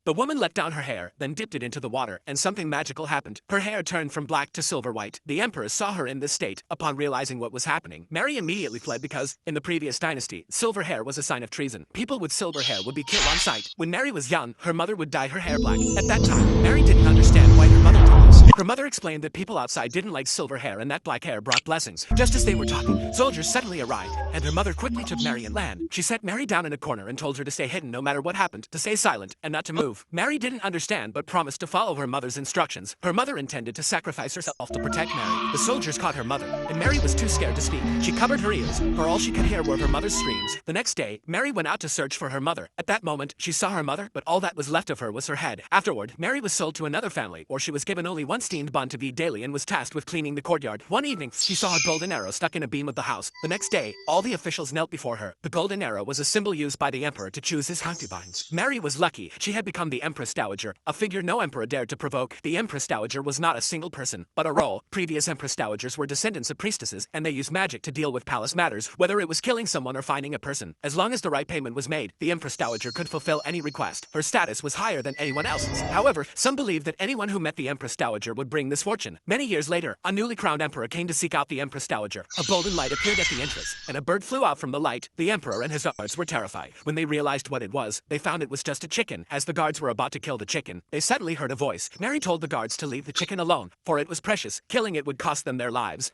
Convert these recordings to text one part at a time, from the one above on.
The woman let down her hair, then dipped it into the water, and something magical happened. Her hair turned from black to silver white. The emperor saw her in this state. Upon realizing what was happening, Mary immediately fled because, in the previous dynasty, silver hair was a sign of treason. People with silver hair would be killed on sight. When Mary was young, her mother would dye her hair black. At that time, Mary didn't understand why her mother did this. Her mother explained that people outside didn't like silver hair and that black hair brought blessings. Just as they were talking, soldiers suddenly arrived, and her mother quickly took Mary in land. She set Mary down in a corner and told her to stay hidden no matter what happened, to stay silent, and not to move. Mary didn't understand but promised to follow her mother's instructions. Her mother intended to sacrifice herself to protect Mary. The soldiers caught her mother, and Mary was too scared to speak. She covered her ears, for all she could hear were her mother's screams. The next day, Mary went out to search for her mother. At that moment, she saw her mother, but all that was left of her was her head. Afterward, Mary was sold to another family, where she was given only one steamed bun to feed daily and was tasked with cleaning the courtyard. One evening, she saw a golden arrow stuck in a beam of the house. The next day, all the officials knelt before her. The golden arrow was a symbol used by the emperor to choose his concubines. Mary was lucky. She had become the Empress Dowager, a figure no emperor dared to provoke. The Empress Dowager was not a single person, but a role. Previous Empress Dowagers were descendants of priestesses, and they used magic to deal with palace matters, whether it was killing someone or finding a person. As long as the right payment was made, the Empress Dowager could fulfill any request. Her status was higher than anyone else's. However, some believed that anyone who met the Empress Dowager would bring misfortune. Many years later, a newly crowned emperor came to seek out the Empress Dowager. A golden light appeared at the entrance, and a bird flew out from the light. The emperor and his guards were terrified. When they realized what it was, they found it was just a chicken. As the guards were about to kill the chicken, they suddenly heard a voice. Mary told the guards to leave the chicken alone, for it was precious. Killing it would cost them their lives.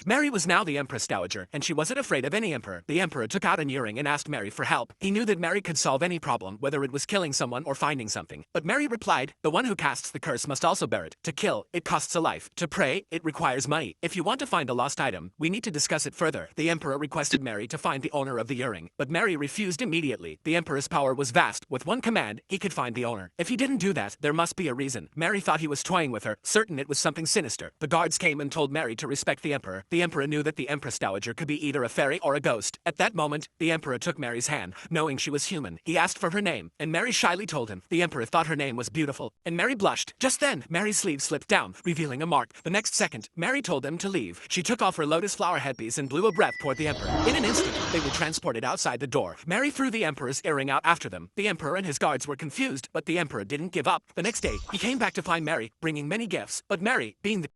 Mary was now the Empress Dowager, and she wasn't afraid of any emperor. The emperor took out an earring and asked Mary for help. He knew that Mary could solve any problem, whether it was killing someone or finding something. But Mary replied, "The one who casts the curse must also bear it. To kill, it costs a life. To pray, it requires money. If you want to find a lost item, we need to discuss it further." The emperor requested Mary to find the owner of the earring, but Mary refused immediately. The emperor's power was vast. With one command, he could find the owner. If he didn't do that, there must be a reason. Mary thought he was toying with her, certain it was something sinister. The guards came and told Mary to respect the emperor. The emperor knew that the Empress Dowager could be either a fairy or a ghost. At that moment, the emperor took Mary's hand, knowing she was human. He asked for her name, and Mary shyly told him. The emperor thought her name was beautiful, and Mary blushed. Just then, Mary's sleeve slipped down, revealing a mark. The next second, Mary told them to leave. She took off her lotus flower headpiece and blew a breath toward the emperor. In an instant, they were transported outside the door. Mary threw the emperor's earring out after them. The emperor and his guards were confused, but the emperor didn't give up. The next day, he came back to find Mary, bringing many gifts. But Mary, being the